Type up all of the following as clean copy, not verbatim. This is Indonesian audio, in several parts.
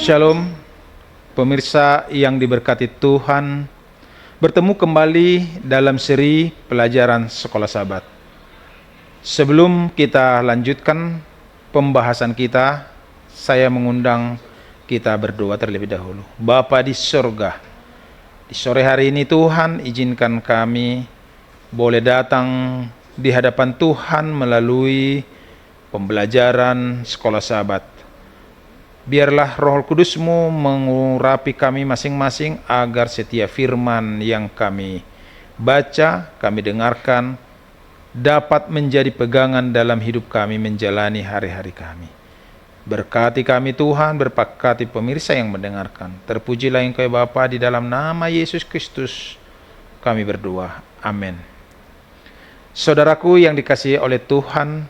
Shalom, pemirsa yang diberkati Tuhan. Bertemu kembali dalam seri pelajaran Sekolah Sabat. Sebelum kita lanjutkan pembahasan kita, saya mengundang kita berdoa terlebih dahulu. Bapa di surga, di sore hari ini Tuhan izinkan kami boleh datang di hadapan Tuhan melalui pembelajaran Sekolah Sabat. Biarlah Roh Kudus-Mu mengurapi kami masing-masing agar setiap firman yang kami baca, kami dengarkan, dapat menjadi pegangan dalam hidup kami menjalani hari-hari kami. Berkati kami Tuhan, berkati pemirsa yang mendengarkan. Terpujilah Engkau Bapa, di dalam nama Yesus Kristus kami berdoa. Amin. Saudaraku yang dikasihi oleh Tuhan,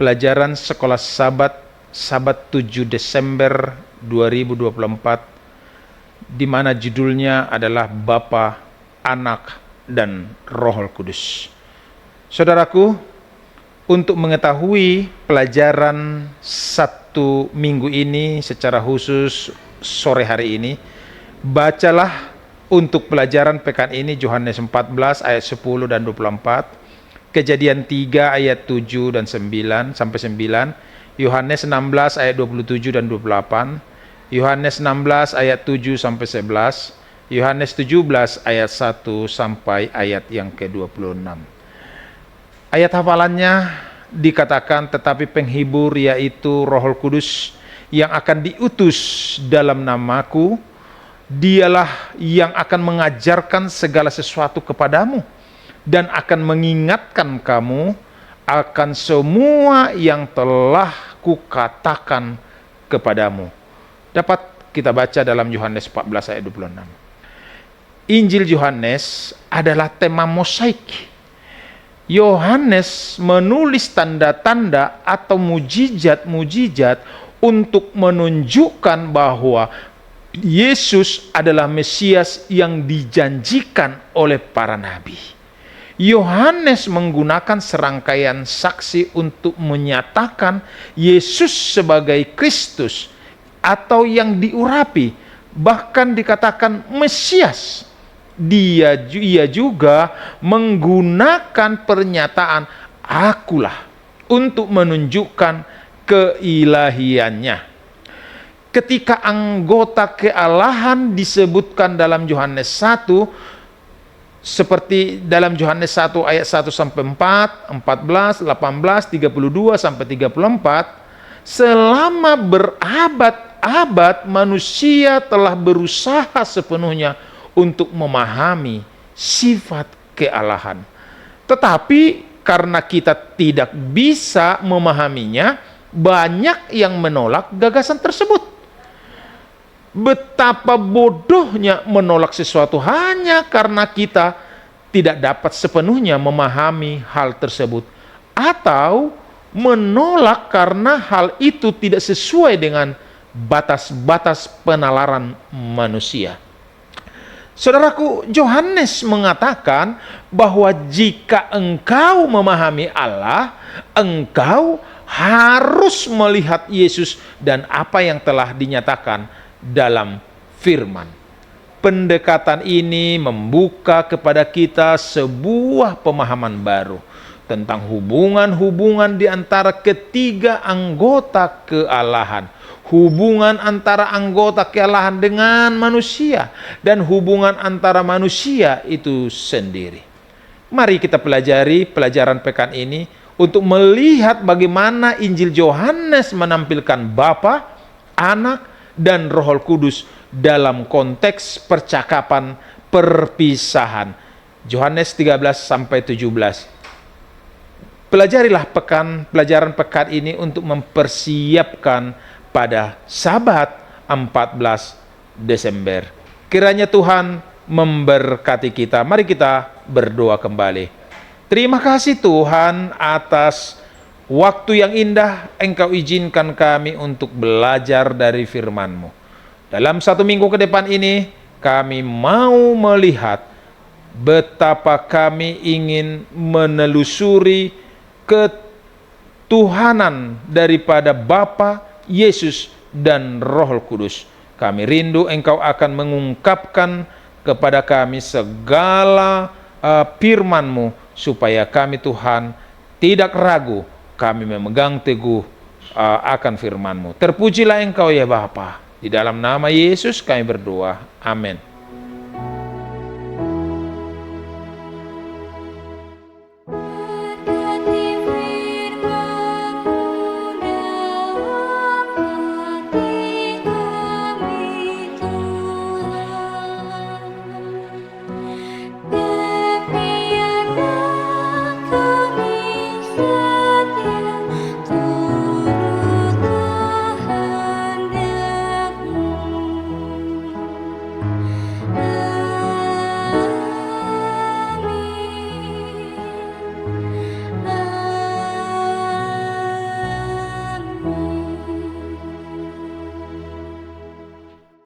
pelajaran Sekolah Sabat 7 Desember 2024, di mana judulnya adalah Bapa, Anak, dan Roh Kudus. Saudaraku, untuk mengetahui pelajaran satu minggu ini secara khusus sore hari ini, bacalah untuk pelajaran pekan ini Yohanes 14 ayat 10 dan 24, Kejadian 3 ayat 7 dan 9 sampai 9, Yohanes 16 ayat 27 dan 28, Yohanes 16 ayat 7 sampai 11, Yohanes 17 ayat 1 sampai ayat yang ke-26. Ayat hafalannya dikatakan, tetapi penghibur yaitu Roh Kudus yang akan diutus dalam namaku, dialah yang akan mengajarkan segala sesuatu kepadamu dan akan mengingatkan kamu akan semua yang telah kukatakan kepadamu. Dapat kita baca dalam Yohanes 14 ayat 26. Injil Yohanes adalah tema mosaik. Yohanes menulis tanda-tanda atau mujizat-mujizat untuk menunjukkan bahwa Yesus adalah Mesias yang dijanjikan oleh para nabi. Yohanes menggunakan serangkaian saksi untuk menyatakan Yesus sebagai Kristus atau yang diurapi, bahkan dikatakan Mesias. Ia juga menggunakan pernyataan akulah untuk menunjukkan keilahiannya. Ketika anggota kealahan disebutkan dalam Yohanes 1, seperti dalam Yohanes 1 ayat 1 sampai 4, 14, 18, 32 sampai 34, selama berabad-abad manusia telah berusaha sepenuhnya untuk memahami sifat kealahan. Tetapi karena kita tidak bisa memahaminya, banyak yang menolak gagasan tersebut. Betapa bodohnya menolak sesuatu hanya karena kita tidak dapat sepenuhnya memahami hal tersebut, atau menolak karena hal itu tidak sesuai dengan batas-batas penalaran manusia. Saudaraku, Yohanes mengatakan bahwa jika engkau memahami Allah, engkau harus melihat Yesus dan apa yang telah dinyatakan dalam firman. Pendekatan ini membuka kepada kita sebuah pemahaman baru tentang hubungan-hubungan di antara ketiga anggota kealahan, hubungan antara anggota kealahan dengan manusia, dan hubungan antara manusia itu sendiri. Mari kita pelajari pelajaran pekan ini untuk melihat bagaimana Injil Yohanes menampilkan Bapa, Anak, dan Roh Kudus dalam konteks percakapan perpisahan. Yohanes 13 sampai 17. Pelajarilah pelajaran pekan ini untuk mempersiapkan pada Sabat 14 Desember. Kiranya Tuhan memberkati kita. Mari kita berdoa kembali. Terima kasih Tuhan atas waktu yang indah Engkau izinkan kami untuk belajar dari firman-Mu. Dalam satu minggu ke depan ini, kami mau melihat betapa kami ingin menelusuri ketuhanan daripada Bapa, Yesus, dan Roh Kudus. Kami rindu Engkau akan mengungkapkan kepada kami segala firman-Mu, supaya kami Tuhan tidak ragu, kami memegang teguh akan firman-Mu. Terpujilah Engkau ya Bapa. Di dalam nama Yesus kami berdoa. Amin.